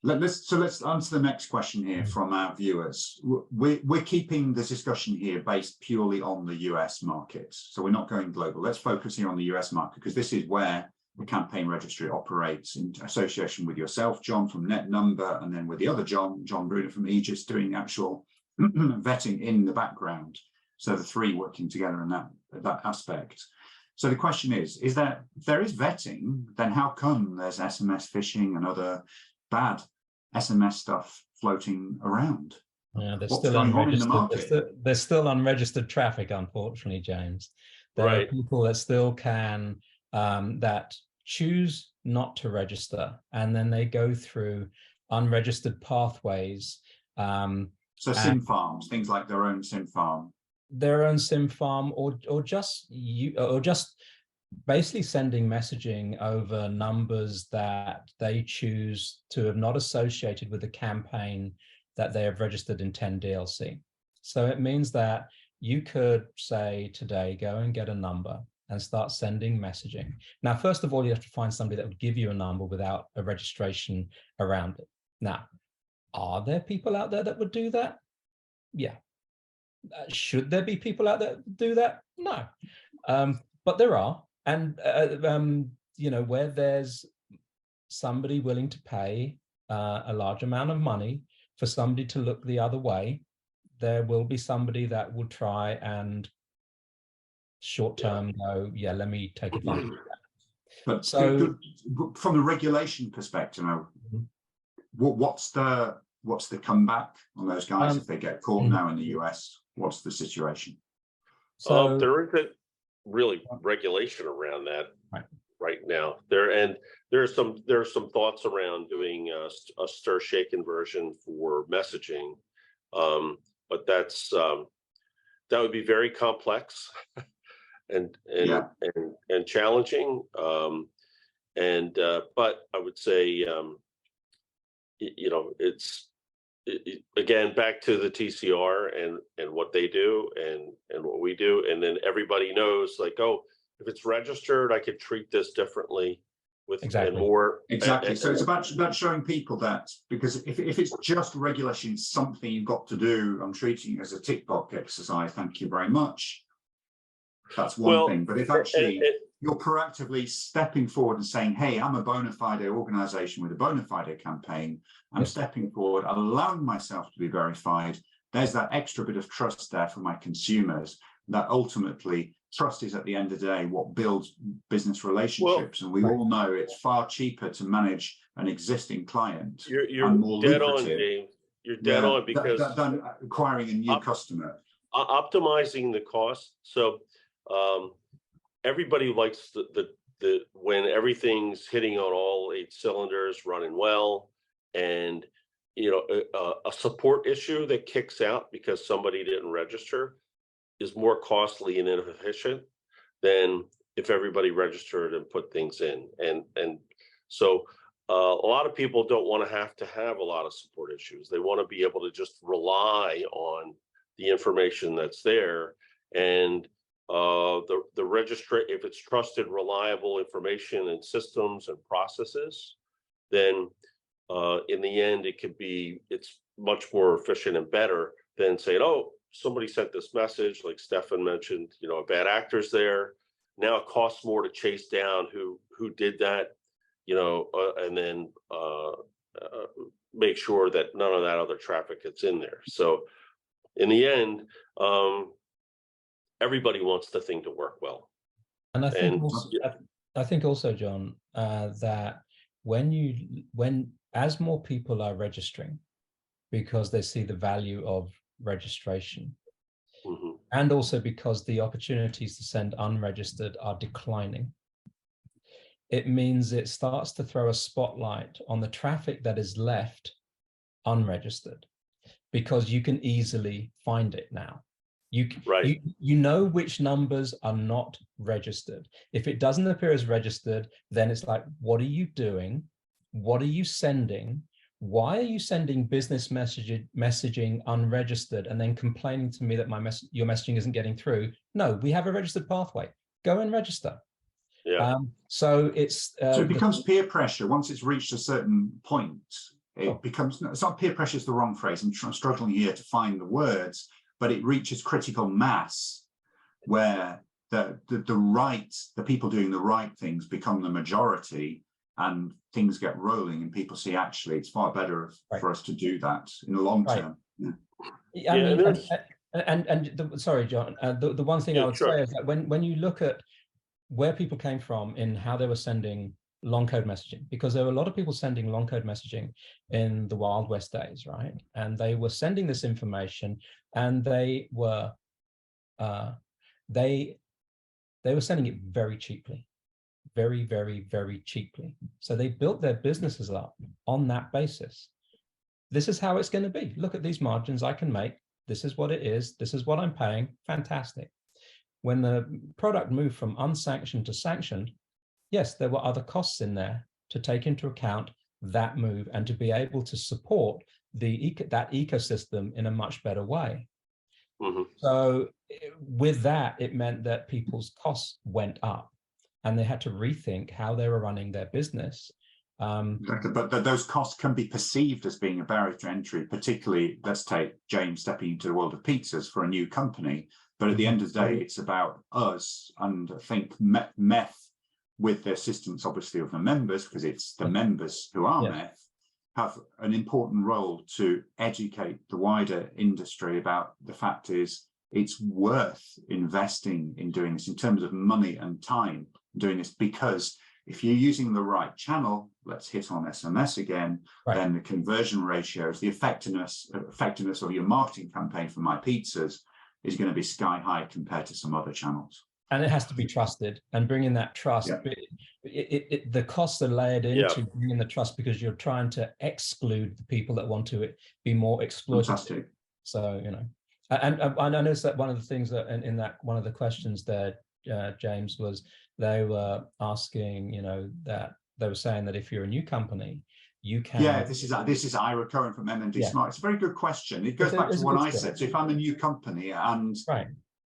Let's answer the next question here from our viewers. We're keeping this discussion here based purely on the US market, so we're not going global. Let's focus here on the US market, because this is where the campaign registry operates in association with yourself, John, from netnumber, and then with the other John Bruner from Aegis, doing the actual vetting in the background. So the three working together in that aspect. So the question is that if there is vetting, then how come there's SMS phishing and other bad SMS stuff floating around? Yeah, there's What's still going on in the unregistered. market? There's still unregistered traffic, unfortunately, James. There are Right. people that still can that choose not to register, and then they go through unregistered pathways. So SIM farms, things like their own SIM farm. Their own SIM farm, or just basically sending messaging over numbers that they choose to have not associated with the campaign that they have registered in 10 DLC. So it means that you could say today, go and get a number and start sending messaging. Now, first of all, you have to find somebody that would give you a number without a registration around it. Now, are there people out there that would do that? Yeah. Should there be people out there that do that? No. But there are. And, you know, where there's somebody willing to pay a large amount of money for somebody to look the other way, there will be somebody that will try and short-term go, yeah, let me take advantage of that. But so from a regulation perspective, what's the comeback on those guys if they get caught now in the US? What's the situation? So there isn't really regulation around that right now. There are some thoughts around doing a stir shake conversion for messaging, but that's that would be very complex and challenging. But I would say you know, again, back to the TCR and what they do and what we do, and then everybody knows, like, oh, if it's registered, I could treat this differently with and more. Exactly. So it's about showing people that, because if it's just regulation, something you've got to do, I'm treating it as a tick box exercise. Thank you very much. That's one thing. But if actually you're proactively stepping forward and saying, hey, I'm a bona fide organization with a bona fide campaign, I'm stepping forward, allowing myself to be verified, there's that extra bit of trust there for my consumers, that ultimately trust is at the end of the day what builds business relationships. And we all know it's far cheaper to manage an existing client and more dead lucrative. on, James. You're dead on, because than acquiring a new customer. Optimizing the cost. So everybody likes the when everything's hitting on all 8 cylinders, running well, and you know, a support issue that kicks out because somebody didn't register is more costly and inefficient than if everybody registered and put things in. And so a lot of people don't want to have a lot of support issues. They want to be able to just rely on the information that's there, and the registry, if it's trusted, reliable information and systems and processes, then in the end it's much more efficient and better than saying, oh, somebody sent this message, like Stefan mentioned, you know, a bad actor's there. Now it costs more to chase down who did that, you know, and then make sure that none of that other traffic gets in there. So in the end, everybody wants the thing to work well. And I think also, John, that as more people are registering because they see the value of registration, and also because the opportunities to send unregistered are declining, it means it starts to throw a spotlight on the traffic that is left unregistered, because you can easily find it now. You know which numbers are not registered. If it doesn't appear as registered, then it's like, what are you doing? What are you sending? Why are you sending business messaging unregistered and then complaining to me that your messaging isn't getting through? No, we have a registered pathway. Go and register. Yeah. So it becomes peer pressure once it's reached a certain point. It becomes, it's not peer pressure is the wrong phrase. I'm struggling here to find the words, but it reaches critical mass where the people doing the right things become the majority, and things get rolling, and people see actually it's far better for us to do that in the long term. Sorry, John. The one thing I would say is that when you look at where people came from in how they were sending long code messaging, because there were a lot of people sending long code messaging in the Wild West days, right? And they were sending this information, and they were sending it very cheaply, very, very, very cheaply. So they built their businesses up on that basis. This is how it's going to be. Look at these margins I can make. This is what it is. This is what I'm paying. Fantastic. When the product moved from unsanctioned to sanctioned, yes, there were other costs in there to take into account that move and to be able to support that ecosystem in a much better way. Mm-hmm. So with that, it meant that people's costs went up and they had to rethink how they were running their business. But those costs can be perceived as being a barrier to entry, particularly, let's take James stepping into the world of pizzas for a new company. But at the end of the day, it's about us, and I think Meth, with the assistance obviously of the members, because it's the members who are Meth, have an important role to educate the wider industry about the fact is it's worth investing in doing this in terms of money and time doing this, because if you're using the right channel, let's hit on SMS again, then the conversion ratios, the effectiveness of your marketing campaign for My Pizzas is going to be sky high compared to some other channels. And it has to be trusted, and bringing that trust, the costs are layered into bringing the trust, because you're trying to exclude the people that want to be more exploitative. Fantastic. So, you know, and I noticed that one of the things that in that one of the questions there, James, was they were asking, you know, that they were saying that if you're a new company, you can. Yeah, this is Ira Cohen from MMD Smart. It's a very good question. It goes back to what I said. So if I'm a new company and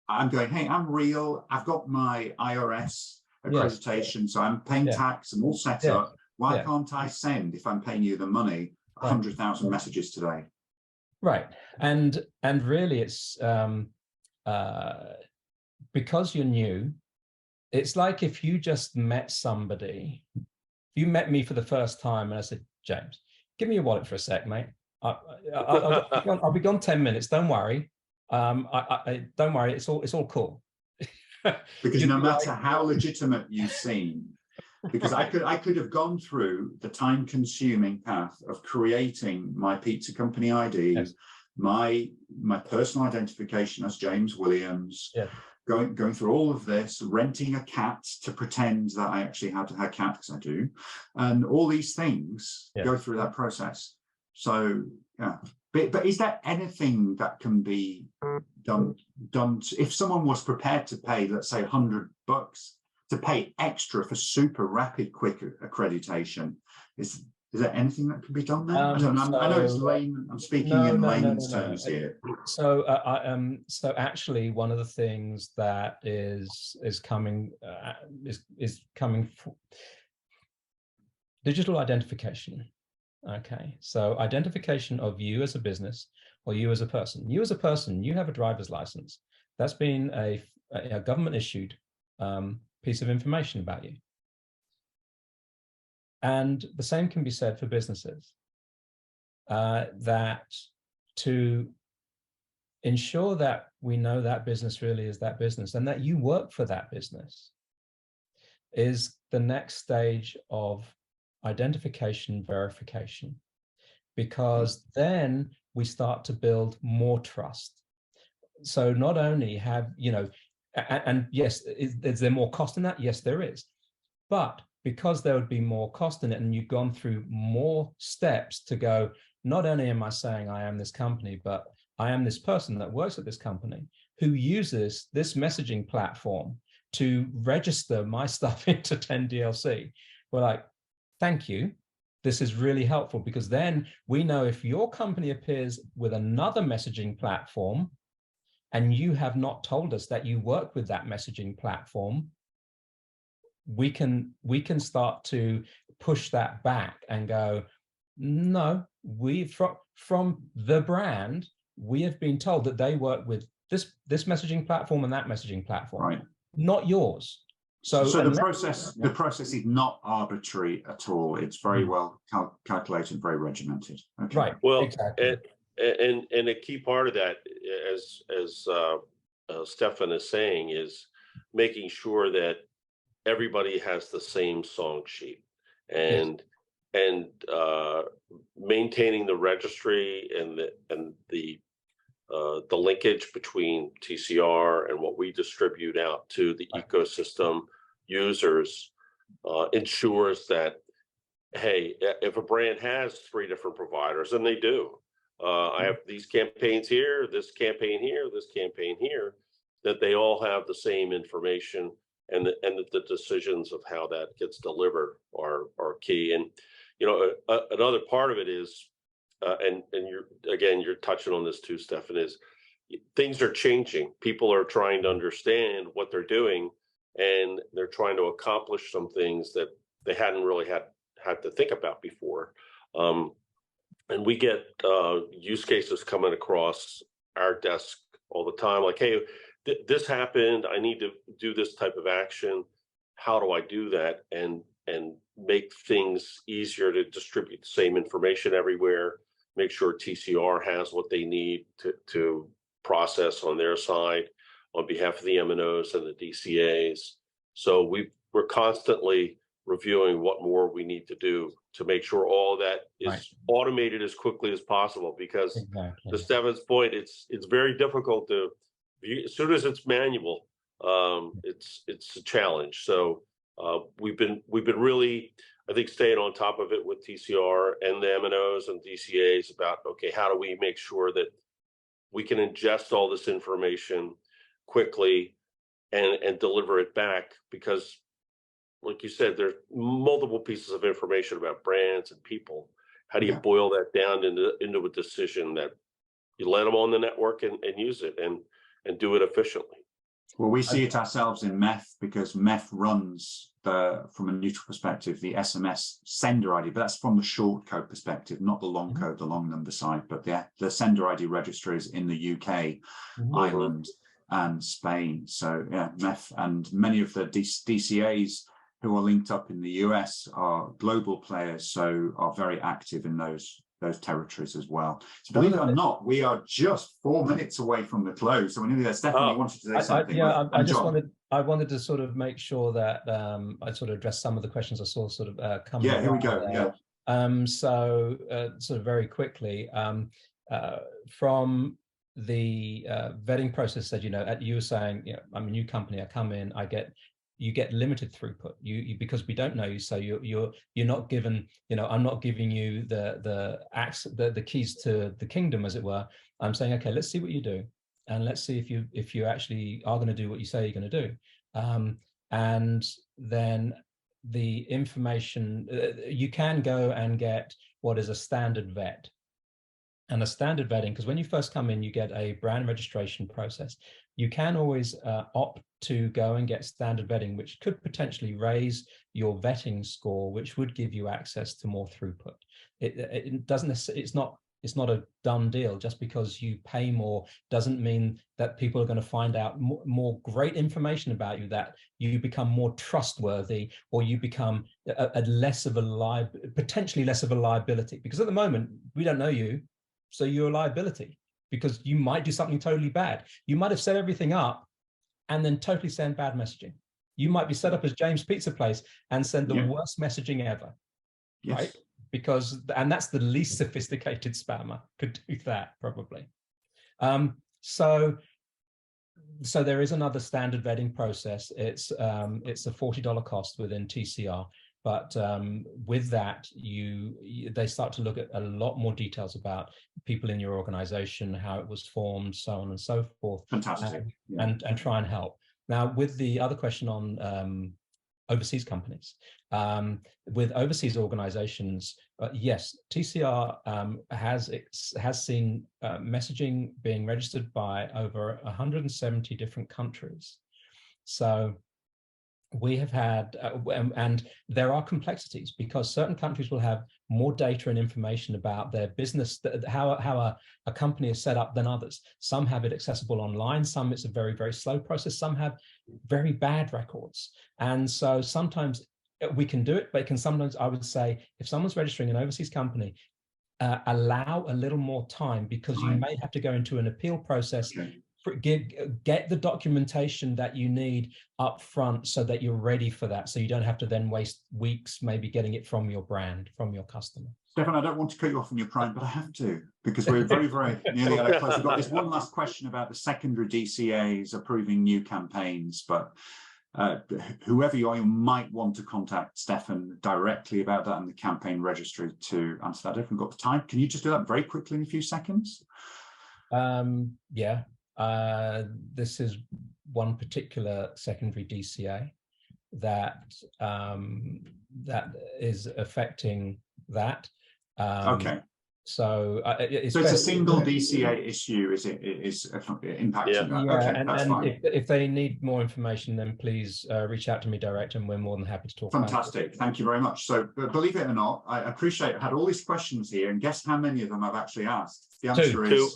I'm going, hey, I'm real, I've got my IRS accreditation, so I'm paying tax, I'm all set up. Why can't I send, if I'm paying you the money, 100,000 messages today? Right, and really it's because you're new. It's like if you just met somebody, you met me for the first time, and I said, James, give me your wallet for a sec, mate. I'll be gone 10 minutes. Don't worry. Don't worry. It's all cool. Because no matter how legitimate you seem, because I could have gone through the time-consuming path of creating my pizza company ID, my personal identification as James Williams, going through all of this, renting a cat to pretend that I actually had a cat, because I do, and all these things go through that process. So but is there anything that can be done if someone was prepared to pay, let's say, $100 to pay extra for super rapid, quick accreditation? Is there anything that can be done there? I don't know. I know it's lame. I'm speaking in layman's terms here. So, so actually, one of the things that is coming is coming for digital identification. Okay, so identification of you as a business or you as a person. You as a person, you have a driver's license. That's been a government issued piece of information about you. And the same can be said for businesses, that to ensure that we know that business really is that business and that you work for that business is the next stage of identification verification, because then we start to build more trust. So not only have, you know, and yes, is there more cost in that? Yes, there is. But because there would be more cost in it, and you've gone through more steps to go, not only am I saying I am this company, but I am this person that works at this company who uses this messaging platform to register my stuff into 10DLC. We're like, thank you. This is really helpful, because then we know if your company appears with another messaging platform and you have not told us that you work with that messaging platform, we can start to push that back and go, no, from the brand, we have been told that they work with this messaging platform and that messaging platform, not yours. So the process is not arbitrary at all. It's very well calculated, very regimented. Okay. Right. Well, exactly. And a key part of that, as Stefan is saying, is making sure that everybody has the same song sheet, and maintaining the registry and the linkage between TCR and what we distribute out to the ecosystem users ensures that, hey, if a brand has 3 different providers, and they do, I have these campaigns here, this campaign here, this campaign here, that they all have the same information, and the decisions of how that gets delivered are key. And another part of it is, and you're touching on this too, Stefan, is things are changing. People are trying to understand what they're doing, and they're trying to accomplish some things that they hadn't really had to think about before. And we get use cases coming across our desk all the time, like, hey, this happened, I need to do this type of action. How do I do that? And make things easier to distribute the same information everywhere, make sure TCR has what they need to process on their side on behalf of the MNOs and the DCAs. So we're constantly reviewing what more we need to do to make sure all that is automated as quickly as possible, because to Stefan's point, it's very difficult to, as soon as it's manual, it's a challenge. So we've been really, I think, staying on top of it with TCR and the MNOs and DCAs about, okay, how do we make sure that we can ingest all this information quickly and deliver it back? Because, like you said, there's multiple pieces of information about brands and people. How do you boil that down into a decision that you let them on the network and use it and do it efficiently? Well, we see it ourselves in MEF, because MEF runs from a neutral perspective, the SMS sender ID, but that's from the short code perspective, not the long code, the long number side, but the sender ID registries in the UK, Ireland, and Spain. So yeah, MEF and many of the DCAs who are linked up in the US are global players, so are very active in those territories as well. So believe it or not, we are just 4 minutes away from the close. So we nearly there. Stefan, you wanted to say something? I wanted to sort of make sure that I sort of address some of the questions I saw sort of coming. Yeah, here we go. Yeah. So sort of very quickly, from the vetting process that, you were saying, I'm a new company, I come in, you get limited throughput. You because we don't know you, so you're not given. I'm not giving you the keys to the kingdom, as it were. I'm saying, okay, let's see what you do, and let's see if you actually are going to do what you say you're going to do. And then the information, you can go and get what is a standard vet. And a standard vetting, because when you first come in, you get a brand registration process. You can always opt to go and get standard vetting, which could potentially raise your vetting score, which would give you access to more throughput. It doesn't necessarily, it's not a done deal. Just because you pay more doesn't mean that people are going to find out more great information about you, that you become more trustworthy, or you become potentially less of a liability. Because at the moment, we don't know you. So you're a liability, because you might do something totally bad. You might have set everything up and then totally send bad messaging. You might be set up as James Pizza Place and send the worst messaging ever, right? And that's the least sophisticated spammer could do that probably. So there is another standard vetting process. It's a $40 cost within TCR. But with that, they start to look at a lot more details about people in your organization, how it was formed, so on and so forth. Fantastic. And try and help. Now, with the other question on overseas companies, with overseas organizations, yes, TCR has seen messaging being registered by over 170 different countries. So we have had, and there are complexities, because certain countries will have more data and information about their business, how a company is set up, than others. Some have it accessible online, some it's a very, very slow process, some have very bad records. And so sometimes we can do it, but it can sometimes, I would say, if someone's registering an overseas company, allow a little more time, because you may have to go into an appeal process get the documentation that you need up front so that you're ready for that, so you don't have to then waste weeks maybe getting it from your brand, from your customer. Stefan, I don't want to cut you off on your prime, but I have to, because we're very, very nearly at a close. We've got this one last question about the secondary DCAs approving new campaigns, but whoever you are, you might want to contact Stefan directly about that and the campaign registry to answer that. If we've got the time, can you just do that very quickly in a few seconds? Yeah, this is one particular secondary DCA that that is affecting that. Okay. So it's a single DCA issue, is impacting that? Yeah, okay, and fine. If they need more information, then please reach out to me direct, and we're more than happy to talk. Fantastic, thank you very much. So, believe it or not, I appreciate I had all these questions here, and guess how many of them I've actually asked? The answer is Two.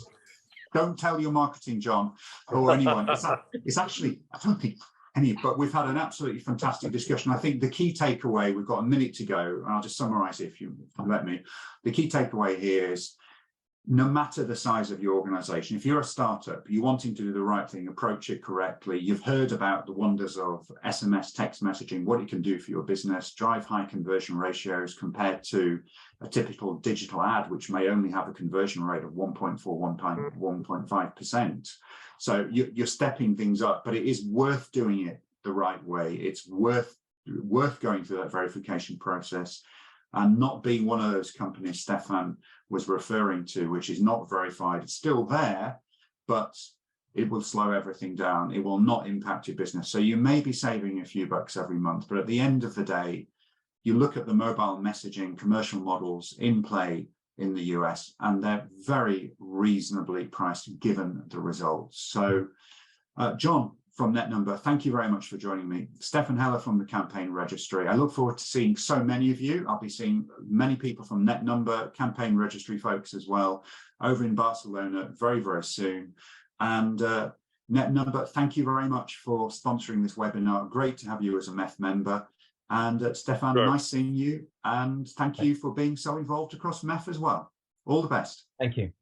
Don't tell your marketing, John, or anyone. It's actually, I don't think any, but we've had an absolutely fantastic discussion. I think the key takeaway, we've got a minute to go, and I'll just summarize it if you let me. The key takeaway here is, no matter the size of your organization, if you're a startup, you're wanting to do the right thing, approach it correctly, you've heard about the wonders of SMS text messaging, what it can do for your business, drive high conversion ratios compared to a typical digital ad, which may only have a conversion rate of 1.4, 1.5%. So you're stepping things up, but it is worth doing it the right way. It's worth going through that verification process and not being one of those companies Stefan was referring to, which is not verified. It's still there, but it will slow everything down. It will not impact your business. So you may be saving a few bucks every month, but at the end of the day, you look at the mobile messaging commercial models in play in the US, and they're very reasonably priced given the results. So John from NetNumber, thank you very much for joining me. Stefan Heller from the Campaign Registry. I look forward to seeing so many of you. I'll be seeing many people from NetNumber, Campaign Registry folks as well, over in Barcelona very, very soon. And NetNumber, thank you very much for sponsoring this webinar. Great to have you as a MEF member. And Stefan, Sure. Nice seeing you. And thank you for being so involved across MEF as well. All the best. Thank you.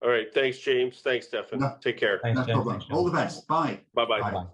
All right. Thanks, James. Thanks, Stefan. No, Take care. Thanks, no James. problem. Thanks, John. All the best. Bye. Bye-bye. Bye.